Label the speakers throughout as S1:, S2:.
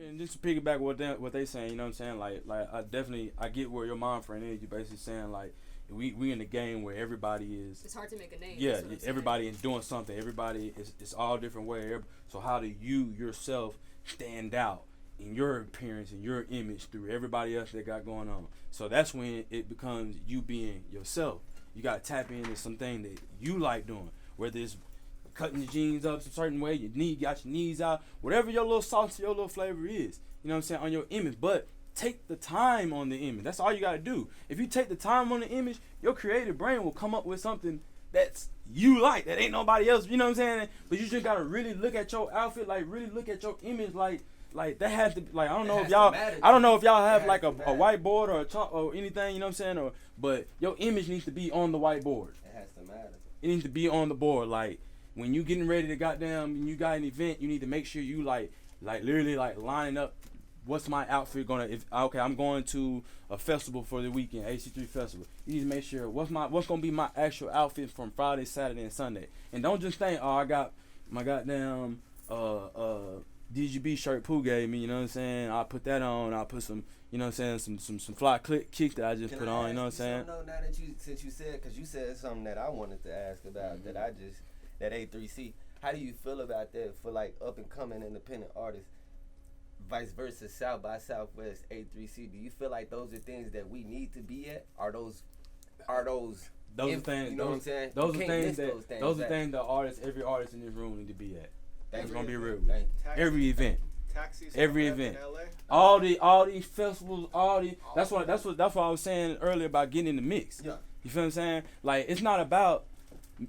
S1: And just to piggyback what they saying, you know what I'm saying? Like I get where your mind frame is. You basically saying like we in a game where everybody is.
S2: It's hard to make a name.
S1: Yeah, everybody is doing something. Everybody is it's all different way. So how do you yourself stand out in your appearance and your image through everybody else that got going on? So that's when it becomes you being yourself. You gotta tap into something that you like doing, whether it's cutting your jeans up a certain way, got your knees out, whatever your little sauce, your little flavor is. You know what I'm saying, on your image. But take the time on the image. That's all you gotta do. If you take the time on the image, your creative brain will come up with something that's you like, that ain't nobody else. You know what I'm saying? But you just gotta really look at your outfit, like really look at your image, like that has to be, like I don't know if y'all have like a whiteboard or a chalk or anything. You know what I'm saying? But your image needs to be on the whiteboard.
S3: It has to matter.
S1: It needs to be on the board, like. When you getting ready to goddamn, you got an event, you need to make sure you like literally like lining up. What's my outfit gonna? If okay, I'm going to a festival for the weekend, AC3 festival. You need to make sure what's gonna be my actual outfit from Friday, Saturday, and Sunday. And don't just think, oh, I got my goddamn DGB shirt Pooh gave me. You know what I'm saying? I'll put that on. I'll put some. You know what I'm saying? Some fly kick that I just put on. You know what I'm saying?
S3: No, now that since you said, because you said something that I wanted to ask about that A3C. How do you feel about that for like up and coming independent artists, vice versa, South by Southwest, A3C? Do you feel like those are things that we need to be at? Are those
S1: things?
S3: You know what I'm saying?
S1: Those are things that every artist in this room need to be at. That's gonna be real. Every event. Every event. All these festivals, that's what I was saying earlier about getting in the mix.
S3: Yeah.
S1: You feel what I'm saying? Like it's not about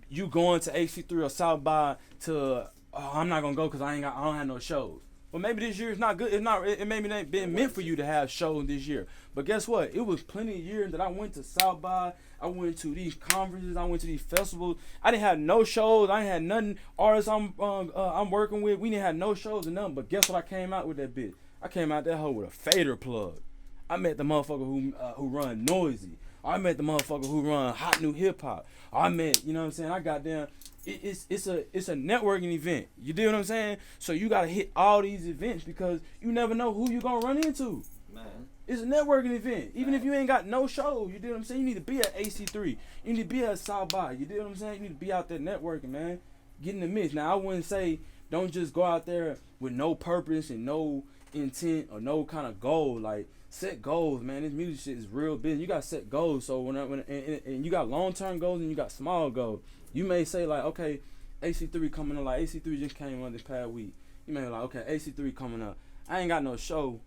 S1: you going to AC3 or South by to I'm not gonna go because I don't have no shows. Well, maybe this year is not good. It maybe ain't been meant for you to have shows this year. But guess what? It was plenty of years that I went to South by. I went to these conferences. I went to these festivals. I didn't have no shows. I ain't had nothing. Artists I'm working with, we didn't have no shows and nothing. But guess what? I came out with that bitch. I came out that hoe with a fader plug. I met the motherfucker who run Noisy. I met the motherfucker who run Hot New Hip Hop. I met, you know what I'm saying? I got down. It's a networking event. You do what I'm saying? So you gotta hit all these events because you never know who you gonna run into.
S3: Man.
S1: It's a networking event. Even if you ain't got no show, you do what I'm saying? You need to be at AC3. You need to be at South by. You do what I'm saying? You need to be out there networking, man. Get in the mix. Now I wouldn't say don't just go out there with no purpose and no intent or no kind of goal. Like set goals, man. This music shit is real business. You gotta set goals. So and you got long-term goals and you got small goals. You may say like, okay, AC3 coming up. Like AC3 just came on this past week. You may be like, okay, AC3 coming up. I ain't got no show.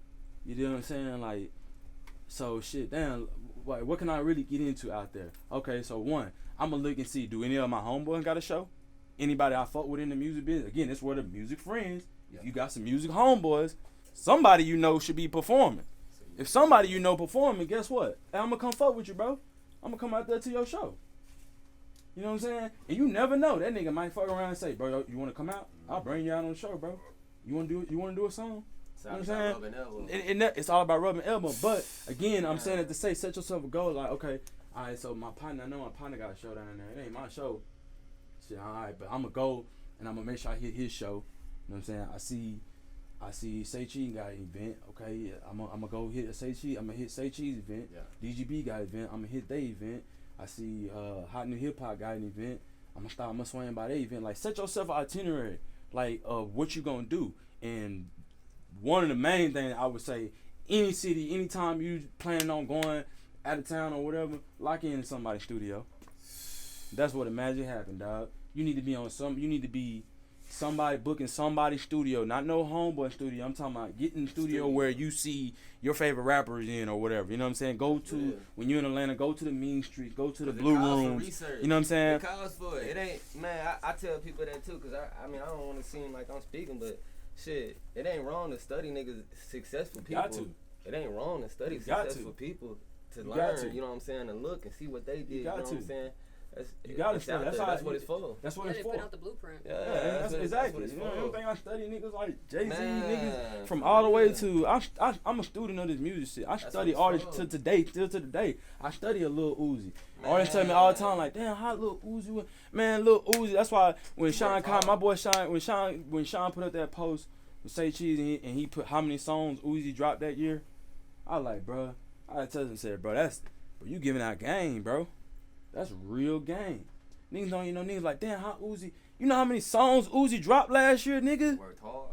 S1: You know what I'm saying? Like, so shit. Damn. Like, what can I really get into out there? Okay, so one, I'm gonna look and see. Do any of my homeboys got a show? Anybody I fuck with in the music business? Again, it's where the music friends. If you got some music homeboys, somebody you know should be performing. If somebody you know performing, guess what? Hey, I'm gonna come fuck with you, bro. I'm gonna come out there to your show. You know what I'm saying? And you never know. That nigga might fuck around and say, bro, you wanna come out? I'll bring you out on the show, bro. You wanna do a song? You know what I'm saying? It's all about rubbing elbow. But again, I'm saying it to say set yourself a goal. Like, okay, all right. So I know my partner got a show down there. It ain't my show. Shit, all right. But I'm gonna go and I'm gonna make sure I hit his show. You know what I'm saying? I see Say Cheese got an event. Okay, I'm gonna go hit Say Cheese. I'm gonna hit Say Cheese event. Yeah. DGB got an event. I'm gonna hit their event. I see Hot New Hip Hop got an event. I'm gonna swing by their event. Like set yourself an itinerary, like of what you gonna do. And one of the main things I would say, any city, anytime you planning on going out of town or whatever, lock in somebody's studio. That's what the magic happened, dog. You need to be you need to be somebody booking somebody's studio, not no homeboy studio. I'm talking about getting the studio where you see your favorite rappers in or whatever. You know what I'm saying? Go to when you're in Atlanta, go to the Mean Streets, go to the Blue Rooms. You know what I'm saying?
S3: It calls for it. It ain't, man. I tell people that too, cause I mean I don't want to seem like I'm speaking, but shit, it ain't wrong to study niggas successful people.
S1: Got to.
S3: It ain't wrong to study successful people to learn. You know what I'm saying? And look and see what they did. You know what I'm saying?
S1: You gotta study.
S3: That's what it's for.
S1: That's what it's for.
S2: Put out the blueprint.
S1: Yeah, that's exactly. That's what it's for. Everything I study, niggas like Jay-Z, niggas from all the way to I'm a student of this music shit. I study artists to today, still to the day. I study a Lil Uzi. Artists tell me all the time, like, damn, how Lil Uzi Lil Uzi. That's why when Sean Khan, my boy Sean, when Sean put up that post Say Cheese and he put how many songs Uzi dropped that year. I like, bro. I told him, said, bro, you giving out game, bro. That's real game. Niggas don't even know niggas like, damn, how Uzi, you know how many songs Uzi dropped last year, nigga?
S3: Worked hard.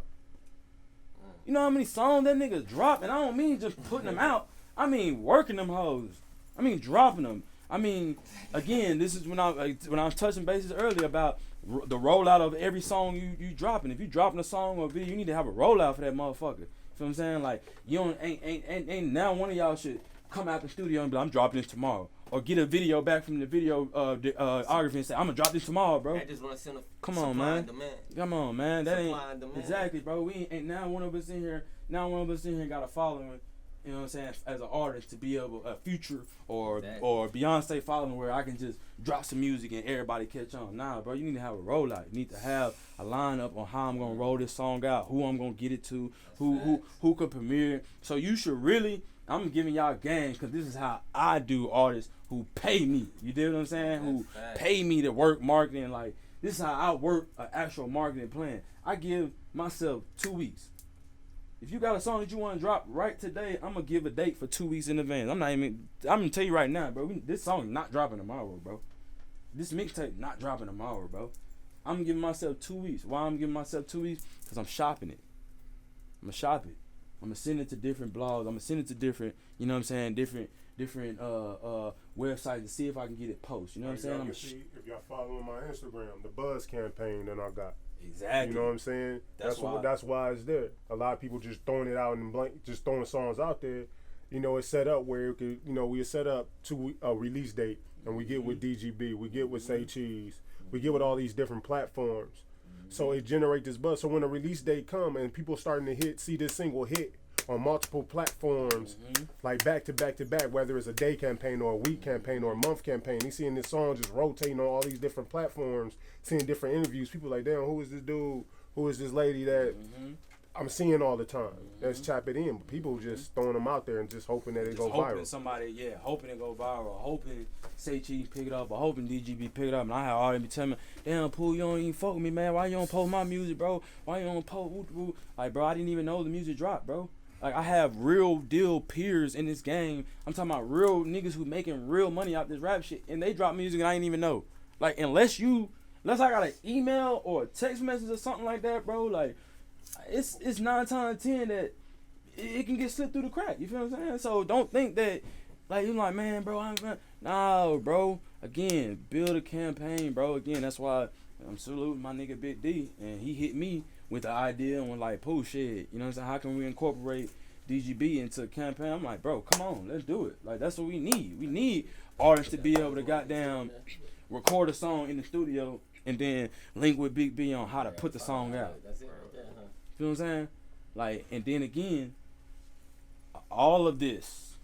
S1: You know how many songs that nigga dropped? And I don't mean just putting them out. I mean working them hoes. I mean dropping them. I mean, again, this is when I was touching bases earlier about the rollout of every song you dropping. If you dropping a song or a video, you need to have a rollout for that motherfucker. You feel what I'm saying? Like, you don't ain't now one of y'all should come out the studio and be like, I'm dropping this tomorrow. Or get a video back from the videography and say, I'm gonna drop this tomorrow, bro.
S3: I just want to send a
S1: Come on, man.
S3: Demand.
S1: Come on, man. That
S3: Supply and
S1: ain't
S3: demand.
S1: exactly, bro. We ain't now one of us in here. Now one of us in here got a following. You know what I'm saying? As an artist, to be able a Future or Beyonce following where I can just drop some music and everybody catch on. Nah, bro. You need to have a rollout. You need to have a lineup on how I'm gonna roll this song out, who I'm gonna get it to, who could premiere it. So you should really. I'm giving y'all game because this is how I do artists who pay me. You dig what I'm saying? Who pay me to work marketing. Like, this is how I work an actual marketing plan. I give myself 2 weeks. If you got a song that you want to drop right today, I'm going to give a date for 2 weeks in advance. I'm going to tell you right now, bro. This song is not dropping tomorrow, bro. This mixtape not dropping tomorrow, bro. I'm giving myself 2 weeks. Why I'm giving myself 2 weeks? Because I'm shopping it. I'm going to shop it. I'm gonna send it to different blogs. I'm gonna send it to different, you know what I'm saying, different websites to see if I can get it posted. You know what I'm saying?
S2: If y'all following my Instagram, the Buzz campaign that I got.
S1: Exactly.
S2: You know what I'm saying? That's why it's there. A lot of people just throwing it out in blank, just throwing songs out there. You know, it's set up where it could, you know, we set up to a release date, and we get with DGB, we get with Say Cheese, we get with all these different platforms. So it generates this buzz. So when a release date come and people starting to see this single hit on multiple platforms, like back to back to back, whether it's a day campaign or a week campaign or a month campaign, he's seeing this song just rotating on all these different platforms, seeing different interviews. People like, damn, who is this dude? Who is this lady that I'm seeing all the time? Let's tap it in. But people just throwing them out there and just hoping that it go viral.
S1: Hoping it go viral, hoping Say Cheese pick it up, or hoping DGB pick it up. And I have all them be telling me, damn, Pooh, you don't even fuck with me, man. Why you don't post my music, bro? Why you don't post? Like, bro, I didn't even know the music dropped, bro. Like, I have real deal peers in this game. I'm talking about real niggas who making real money out this rap shit, and they drop music and I ain't even know. Like, unless I got an email or a text message or something like that, bro, like, it's 9 times out of 10 that it can get slipped through the crack. You feel what I'm saying? So don't think that, like, you're like, man, bro, no, bro. Again, build a campaign, bro. Again, that's why I'm saluting my nigga Big D, and he hit me with the idea and was like, Pooh, shit, you know what I'm saying? How can we incorporate DGB into a campaign? I'm like, bro, come on, let's do it. Like, that's what we need. We need artists to be able to goddamn record a song in the studio and then link with Big B on how to put the song out.
S3: That's it right there, huh?
S1: You know what I'm saying? Like, and then again, all of this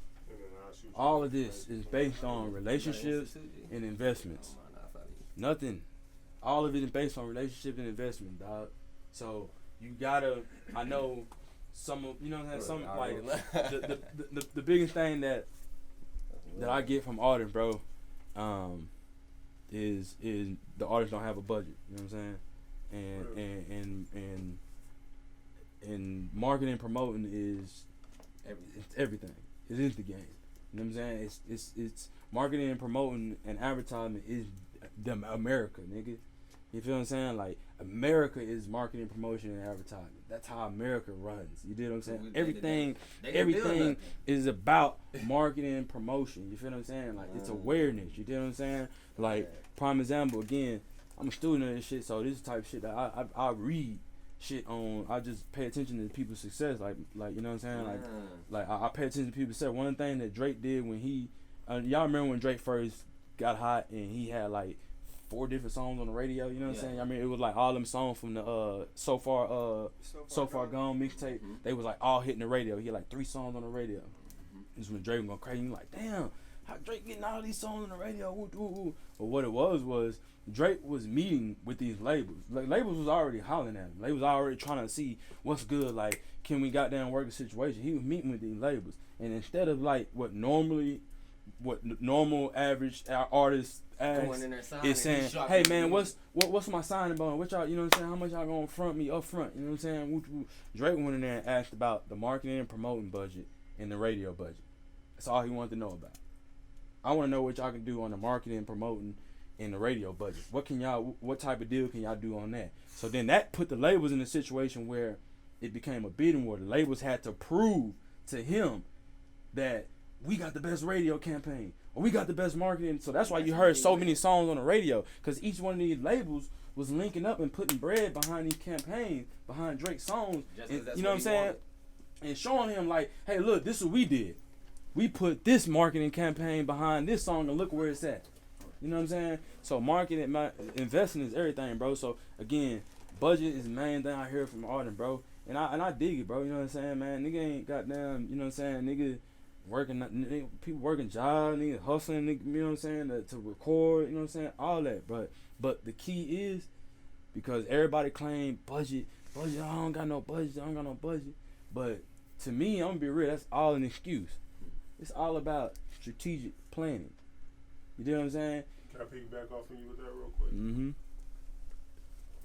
S1: is based on relationships and investments. Nothing. All of it is based on relationship and investment, dog. So you gotta. I know some of, you know what I'm saying. Some like the biggest thing that I get from artists, bro, is the artists don't have a budget. You know what I'm saying? And marketing and promoting is everything. It is the game. You know what I'm saying? It's marketing and promoting and advertisement is the America, nigga. You feel what I'm saying? Like, America is marketing, promotion, and advertisement. That's how America runs. You know what I'm saying? Everything is about marketing and promotion. You feel what I'm saying? Like, it's awareness. You know what I'm saying? Like, prime example, again, I'm a student of this shit, so this type of shit that I read shit on. I just pay attention to people's success. Like you know what I'm saying? Like I pay attention to people's success. One thing that Drake did when he, y'all remember when Drake first got hot and he had like 4 different songs on the radio, you know what I'm saying? I mean, it was like all them songs from the So Far Gone mixtape. They was like all hitting the radio. He had like 3 songs on the radio. This is when Drake was going crazy. You like, damn, how Drake getting all these songs on the radio? But what it was Drake was meeting with these labels. Like, labels was already hollering at him. They was already trying to see what's good. Like, can we goddamn work a situation? He was meeting with these labels, and instead of like what normally what normal average artists
S3: Going in there
S1: ask
S3: signing,
S1: is saying,
S3: he's
S1: hey
S3: shocking
S1: man,
S3: me.
S1: what's my signing bonus? What y'all, you know what I'm saying? How much y'all gonna front me up front? You know what I'm saying? Drake went in there and asked about the marketing and promoting budget and the radio budget. That's all he wanted to know about. I want to know what y'all can do on the marketing and promoting and the radio budget. What type of deal can y'all do on that? So then that put the labels in a situation where it became a bidding war. The labels had to prove to him that we got the best radio campaign or we got the best marketing. So that's why you heard so many songs on the radio, because each one of these labels was linking up and putting bread behind these campaigns, behind Drake's songs. And, you know what I'm saying? And showing him like, hey, look, this is what we did. We put this marketing campaign behind this song and look where it's at. You know what I'm saying? So marketing, investing is everything, bro. So again, budget is the main thing I hear from Arden, bro. And I dig it, bro. You know what I'm saying, man? Nigga ain't goddamn, you know what I'm saying? Nigga working, people working jobs, nigga hustling, nigga, you know what I'm saying? To record, you know what I'm saying? All that, but the key is, because everybody claim budget, I don't got no budget. But to me, I'm gonna be real, that's all an excuse. It's all about strategic planning. You know what I'm saying?
S2: Can I piggyback off of you with that real quick?
S1: Mm-hmm.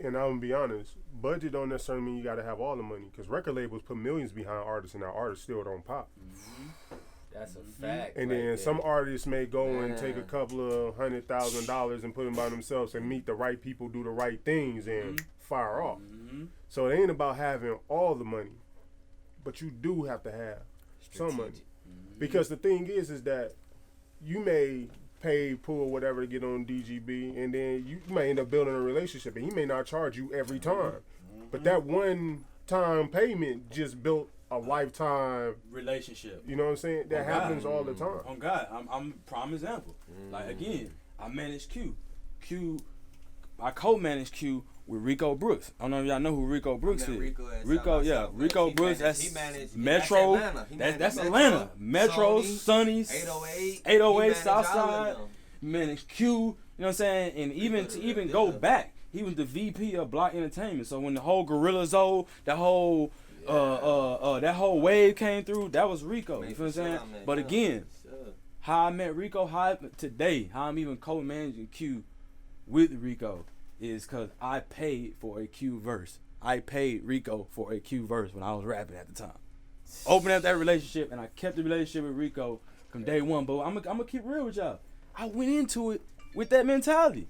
S2: And I'm gonna be honest, budget don't necessarily mean you gotta have all the money, because record labels put millions behind artists and our artists still don't pop.
S3: Mm-hmm. That's a fact.
S2: And
S3: right
S2: then
S3: there.
S2: some artists may go and take a couple of $100,000 and put them by themselves and meet the right people, do the right things, and fire off.
S1: Mm-hmm.
S2: So it ain't about having all the money, but you do have to have some money. Because the thing is that you may pay Pool whatever to get on DGB, and then you may end up building a relationship, and he may not charge you every time. But that one time payment just built a lifetime
S1: relationship.
S2: You know what I'm saying? That happens all the time.
S1: On God, I'm prime example. Like again, I manage Q. I co-manage Q with Rico Brooks. I don't know if y'all know who Rico Brooks is. Rico Brooks. That's Metro. That's Atlanta. Metro, Sonny's, 808, Southside. Managed Q. You know what I'm saying? And even go back, he was the VP of Block Entertainment. So when the whole Gorilla Zoe, that whole wave came through, that was Rico. You feel what I'm saying? But again, how I met Rico, how I'm even co-managing Q with Rico is because I paid for a Q verse. I paid Rico for a Q verse when I was rapping at the time. Opened up that relationship, and I kept the relationship with Rico from day one. But I'm gonna keep real with y'all. I went into it with that mentality.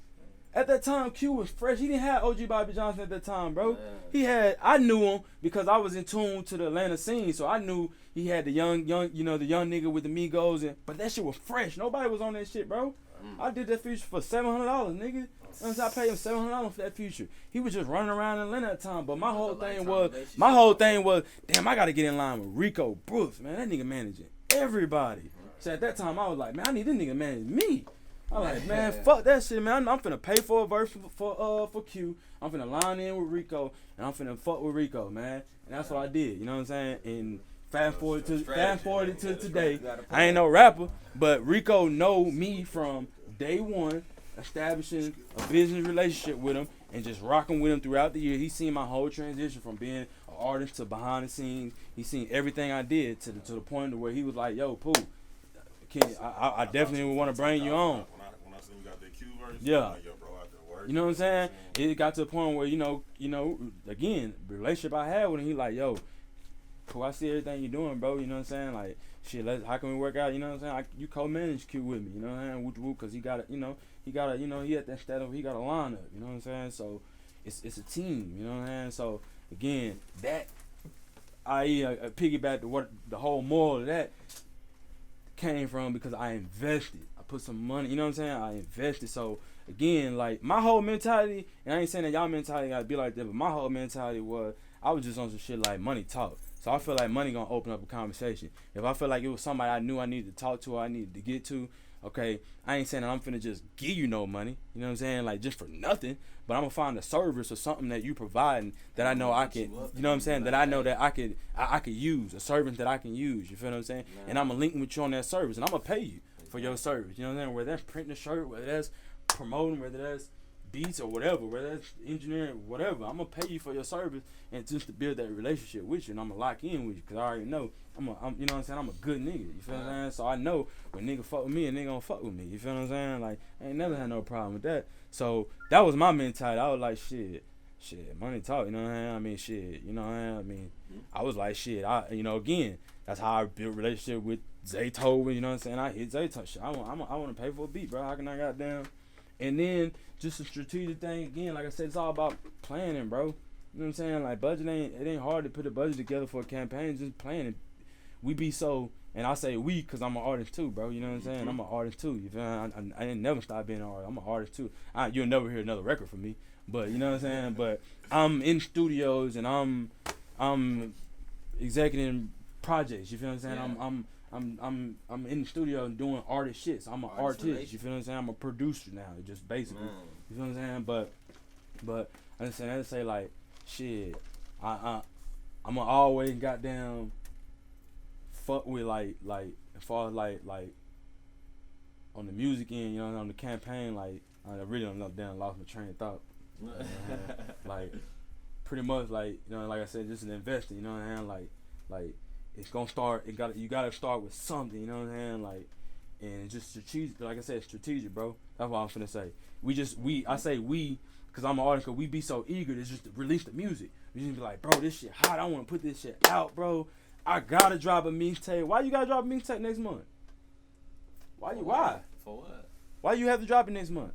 S1: At that time, Q was fresh. He didn't have OG Bobby Johnson at that time, bro. I knew him because I was in tune to the Atlanta scene, so I knew he had the young, the young nigga with the Migos, but that shit was fresh. Nobody was on that shit, bro. I did that feature for $700, nigga. I paid him $700 for that feature. He was just running around in Atlanta at the time, but my whole thing was, damn, I gotta get in line with Rico Brooks, man. That nigga managing everybody. So at that time, I was like, man, I need this nigga manage me. I'm like, man, fuck that shit, man. I'm finna pay for a verse for Q. I'm finna line in with Rico, and I'm finna fuck with Rico, man. And that's what I did. You know what I'm saying? And fast forward to today. I ain't no rapper, but Rico know me from day one, establishing a business relationship with him and just rocking with him throughout the year. He's seen my whole transition from being an artist to behind the scenes. He's seen everything I did to the point where he was like, yo, Pooh, I definitely would want to bring you on.
S4: When I seen you got that Q verse,
S1: yeah.
S4: Like, yo, bro, out there working.
S1: You know what I'm saying? It got to the point where, again, the relationship I had with him, he like, yo, Pooh, I see everything you're doing, bro. You know what I'm saying? Like, shit, how can we work out? You know what I'm saying? You co-manage Q with me. You know what I'm saying? Whoop, because he got he at that state he got a lineup. You know what I'm saying? So it's a team. You know what I'm saying? So again, that piggyback to what the whole moral of that came from, because I invested. I put some money. You know what I'm saying? I invested. So again, like my whole mentality, and I ain't saying that y'all mentality gotta be like that, but my whole mentality was I was just on some shit like money talk. So I feel like money gonna open up a conversation. If I feel like it was somebody I knew I needed to talk to, or I needed to get to, okay, I ain't saying that I'm finna just give you no money. You know what I'm saying? Like just for nothing. But I'm gonna find a service or something that you providing that I know I can. You know what I'm saying? That I know that I could use, a service that I can use. You feel what I'm saying? And I'm gonna link with you on that service, and I'm gonna pay you for your service. You know what I'm saying? Whether that's printing a shirt, whether that's promoting, whether that's beats or whatever, whether that's engineering, whatever. I'm gonna pay you for your service and just to build that relationship with you, and I'm gonna lock in with you because I already know I'm you know what I'm saying. I'm a good nigga. You feel what I'm saying? So I know when nigga fuck with me, and nigga gonna fuck with me. You feel what I'm saying? Like I ain't never had no problem with that. So that was my mentality. I was like, shit, money talk. You know what I'm saying? I mean, shit. You know what I'm saying? I mean, I was like, shit. Again, that's how I built a relationship with Zaytoven. You know what I'm saying? I hit Zaytoven. Shit, I want to pay for a beat, bro. How can I goddamn? And then just a strategic thing again. Like I said, it's all about planning, bro. You know what I'm saying? Like budget it ain't hard to put a budget together for a campaign. Just planning. We be so, and I say we because I'm an artist too, bro. You know what I'm saying? I'm an artist too. You feel me? I didn't never stop being an artist. I'm an artist too. You'll never hear another record from me. But you know what I'm saying? But I'm in studios and I'm executing projects. You feel what I'm saying? Yeah. I'm in the studio and doing artist shit. So I'm an artist. You feel what I'm saying? I'm a producer now. Just basically. You feel what I'm saying? But I just say like shit. I'm gonna always goddamn fuck with like as far as like on the music end, you know, on the campaign, like I really don't lost my train of thought. Like pretty much like, you know, like I said, just an investor, you know what I'm saying? Like it's gonna start, you gotta start with something, you know what I'm saying? Like, and just strategic, like I said, strategic, bro. That's what I'm finna say. I say we, cause I'm an artist, cause we be so eager to just release the music. We just be like, bro, this shit hot, I wanna put this shit out, bro. I gotta drop a mixtape. Why you gotta drop a mixtape next month? Why?
S3: For what?
S1: Why you have to drop it next month?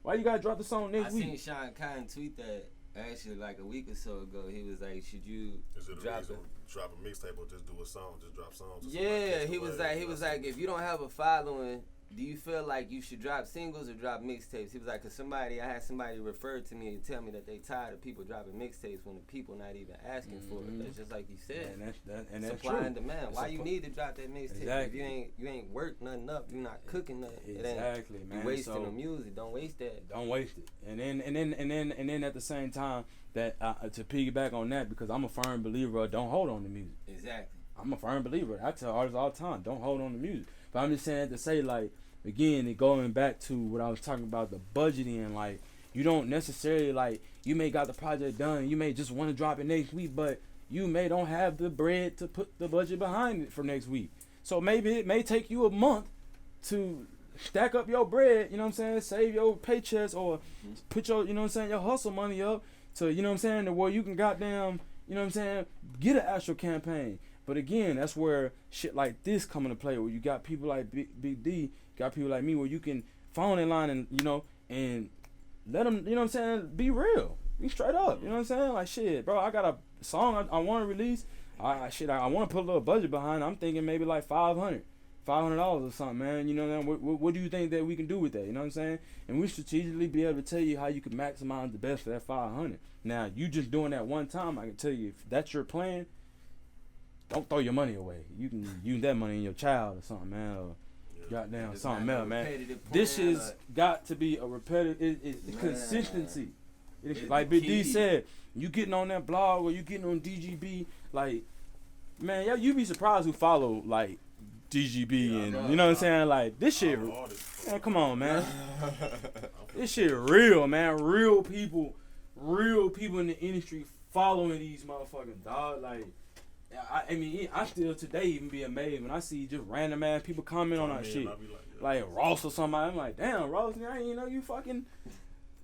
S1: Why you gotta drop the song next week?
S3: I seen Sean Cotton tweet that actually like a week or so ago. He was like, "Should you drop
S4: a mixtape or just do a song? Just drop songs."
S3: Yeah, he was like, if you don't have a following, do you feel like you should drop singles or drop mixtapes? He was like, cause I had somebody refer to me and tell me that they tired of people dropping mixtapes when the people not even asking for it. That's just like you said.
S1: And that's
S3: supply
S1: true.
S3: and demand. Why you need to drop that mixtape?
S1: Exactly.
S3: If you ain't worked nothing up, you not cooking nothing.
S1: Exactly, man.
S3: You wasting the music. Don't waste that.
S1: Don't waste it. And then at the same time that to piggyback on that, because I'm a firm believer of don't hold on to music.
S3: Exactly.
S1: I'm a firm believer. I tell artists all the time, don't hold on to music. But I'm just saying to say like. Again, and going back to what I was talking about, the budgeting, like, you don't necessarily, like, you may got the project done, you may just want to drop it next week, but you may don't have the bread to put the budget behind it for next week. So maybe it may take you a month to stack up your bread, you know what I'm saying, save your paychecks or put your, you know what I'm saying, your hustle money up to, you know what I'm saying, to where you can goddamn, you know what I'm saying, get an actual campaign. But again, that's where shit like this come into play, where you got people like Big D, got people like me, where you can phone in line and, you know, and let them, you know what I'm saying, be real. Be straight up, you know what I'm saying? Like, shit, bro, I got a song I want to release. I want to put a little budget behind it. I'm thinking maybe like $500 or something, man. You know what I'm saying? What do you think that we can do with that? You know what I'm saying? And we strategically be able to tell you how you can maximize the best for that $500. Now, you just doing that one time, I can tell you, if that's your plan, don't throw your money away. You can use that money in your child or something, man. Or goddamn something else, man. This has got to be a repetitive. It's consistency. Like Big D said, you getting on that blog or you getting on DGB, like, man, you be surprised who follow like DGB and you know what I'm saying. Like this shit, man, come on, man. This shit real, man. Real people in the industry following these motherfucking dog. Like. I mean, I still today even be amazed when I see just random ass people comment on that shit. Like Ross or somebody. I'm like, damn, Ross, I ain't know you fucking.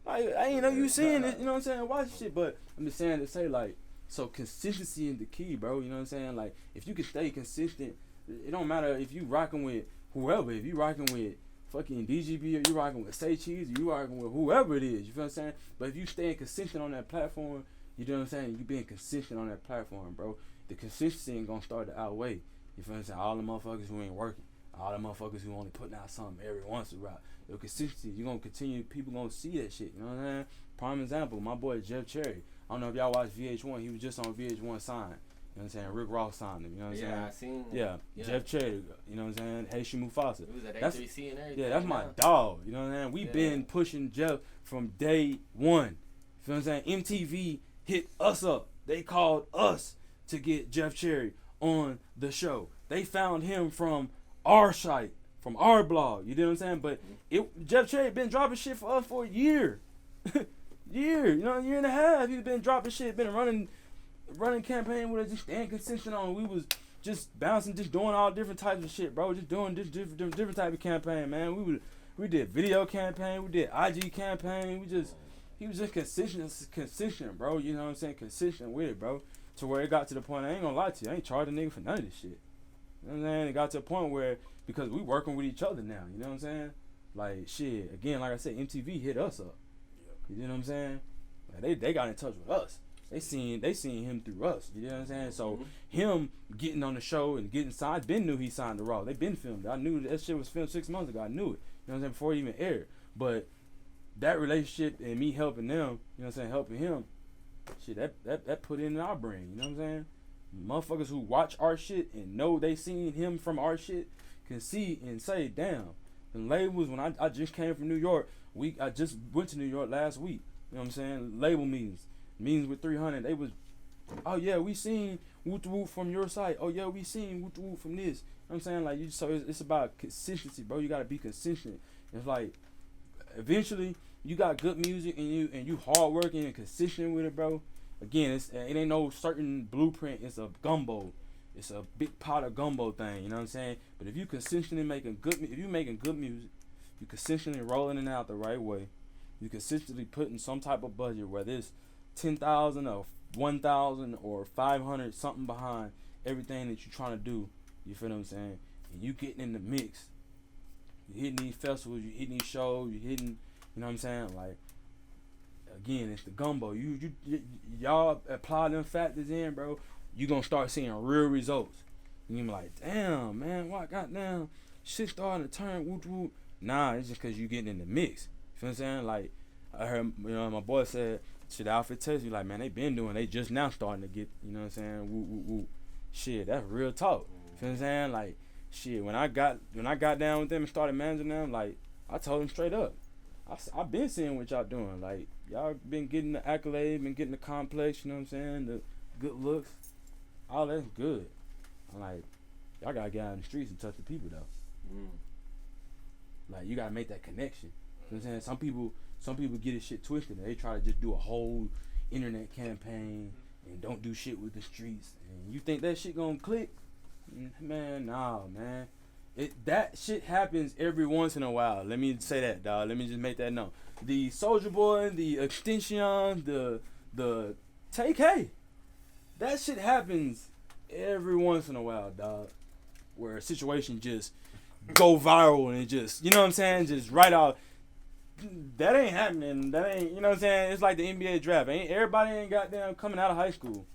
S1: Like, I ain't know you seeing it. You know what I'm saying? Watch shit. But I'm just saying to say, like, so consistency is the key, bro. You know what I'm saying? Like, if you can stay consistent, it don't matter if you rocking with whoever. If you rocking with fucking DGB or you rocking with Say Cheese or you rocking with whoever it is. You feel what I'm saying? But if you staying consistent on that platform, you know what I'm saying? You being consistent on that platform, bro. The consistency ain't gonna start to outweigh. You feel what I'm saying? All the motherfuckers who ain't working. All the motherfuckers who only putting out something every once in a while. Your consistency, you're gonna continue, people gonna see that shit. You know what I'm saying? Prime example, my boy Jeff Cherry. I don't know if y'all watch VH1. He was just on VH1 signed. You know what I'm saying? Rick Ross signed him. You know what I'm saying?
S3: I seen
S1: him. Yeah. Jeff Cherry. You know what I'm saying? Haitian Mufasa.
S3: It was at A3C and everything.
S1: Yeah, that's my dog. You know what I'm saying? We been pushing Jeff from day one. You know what I'm saying? MTV hit us up. They called us to get Jeff Cherry on the show. They found him from our site, from our blog. You know what I'm saying? But Jeff Cherry been dropping shit for us for a year. year and a half. He's been dropping shit, been running campaign with us, just staying consistent on. We was just bouncing, just doing all different types of shit, bro. Just doing just different type of campaign, man. We did video campaign, we did IG campaign. He was just consistent, bro. You know what I'm saying? Consistent with it, bro. To where it got to the point, I ain't gonna lie to you, I ain't charging nigga for none of this shit. You know what I'm saying? It got to a point where, because we working with each other now, you know what I'm saying? Like, shit, again, like I said, MTV hit us up. You know what I'm saying? Like, they got in touch with us. They seen him through us. You know what I'm saying? So him getting on the show and getting signed, Ben knew he signed the Raw. They been filmed. I knew that shit was filmed 6 months ago. I knew it. You know what I'm saying? Before it even aired. But that relationship and me helping them, you know what I'm saying, helping him, shit, that put in our brain. You know what I'm saying? Motherfuckers who watch our shit and know they seen him from our shit can see and say, damn. And labels, when I just came from New York, I just went to New York last week. You know what I'm saying? Label meetings with 300. They was, oh yeah, we seen Woot Woot from your site. Oh yeah, we seen Woot Woot from this. You know what I'm saying? Like, so it's about consistency, bro. You gotta be consistent. It's like, eventually you got good music and you hard working and consistent with it, bro. Again, it ain't no certain blueprint. It's a gumbo. It's a big pot of gumbo thing. You know what I'm saying? But if you consistently making good music, you consistently rolling it out the right way. You consistently putting some type of budget, whether it's 10,000 or 1,000 or 500 something behind everything that you're trying to do. You feel what I'm saying? And you getting in the mix. You hitting these festivals. You hitting these shows. You hitting. You know what I'm saying? Like, again, it's the gumbo. Y'all apply them factors in, bro. You gonna start seeing real results. And you be like, damn, man, why goddamn shit starting to turn woot woot? Nah, it's just cause you getting in the mix. You feel what I'm saying? Like, I heard, my boy said, shit, Alfred tells you, like, man, they been doing, they just now starting to get, you know what I'm saying, woot woot woot. Shit, that's real talk. You feel what I'm saying? Like, shit, when I got down with them and started managing them, like, I told them straight up, I've been seeing what y'all doing. Like, y'all been getting the accolade, been getting the complex, you know what I'm saying, the good looks. All that's good. I'm like, y'all gotta get out in the streets and touch the people though. Like, you gotta make that connection. You know what I'm saying? Some people get this shit twisted. They try to just do a whole internet campaign and don't do shit with the streets. And you think that shit gonna click? Man, nah, man. That shit happens every once in a while. Let me say that, dog. Let me just make that known. The Soulja Boy, the Extension, the TK. That shit happens every once in a while, dog. Where a situation just go viral and it just, you know what I'm saying, just right out. That ain't happening. That ain't, you know what I'm saying? It's like the NBA draft. Everybody ain't goddamn coming out of high school.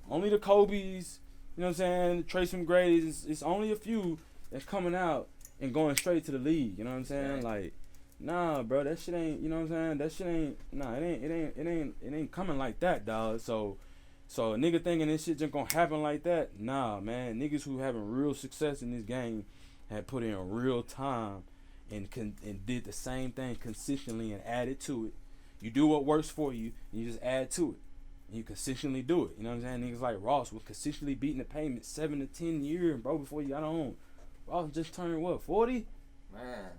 S1: Only the Kobe's, you know what I'm saying, the Tracy McGrady's. It's only a few that's coming out and going straight to the league. You know what I'm saying? Like, nah, bro, that shit ain't, you know what I'm saying? That shit ain't, nah, it ain't coming like that, dog. So a nigga thinking this shit just gonna happen like that? Nah, man. Niggas who having real success in this game had put in real time and did the same thing consistently and added to it. You do what works for you, and you just add to it. And you consistently do it. You know what I'm saying? Niggas like Ross was consistently beating the payment 7 to 10 years, bro, before you got on. Ross just turned, what, 40?
S3: Man.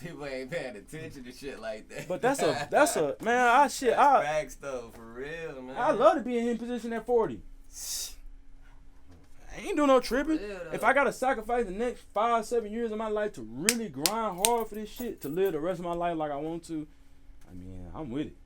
S3: People ain't paying attention to shit like that.
S1: But that's a man.
S3: That's facts though, for real, man.
S1: I love to be in his position at 40. I ain't doing no tripping. If I gotta sacrifice the next 5-7 years of my life to really grind hard for this shit, to live the rest of my life like I want to, I mean, I'm with it.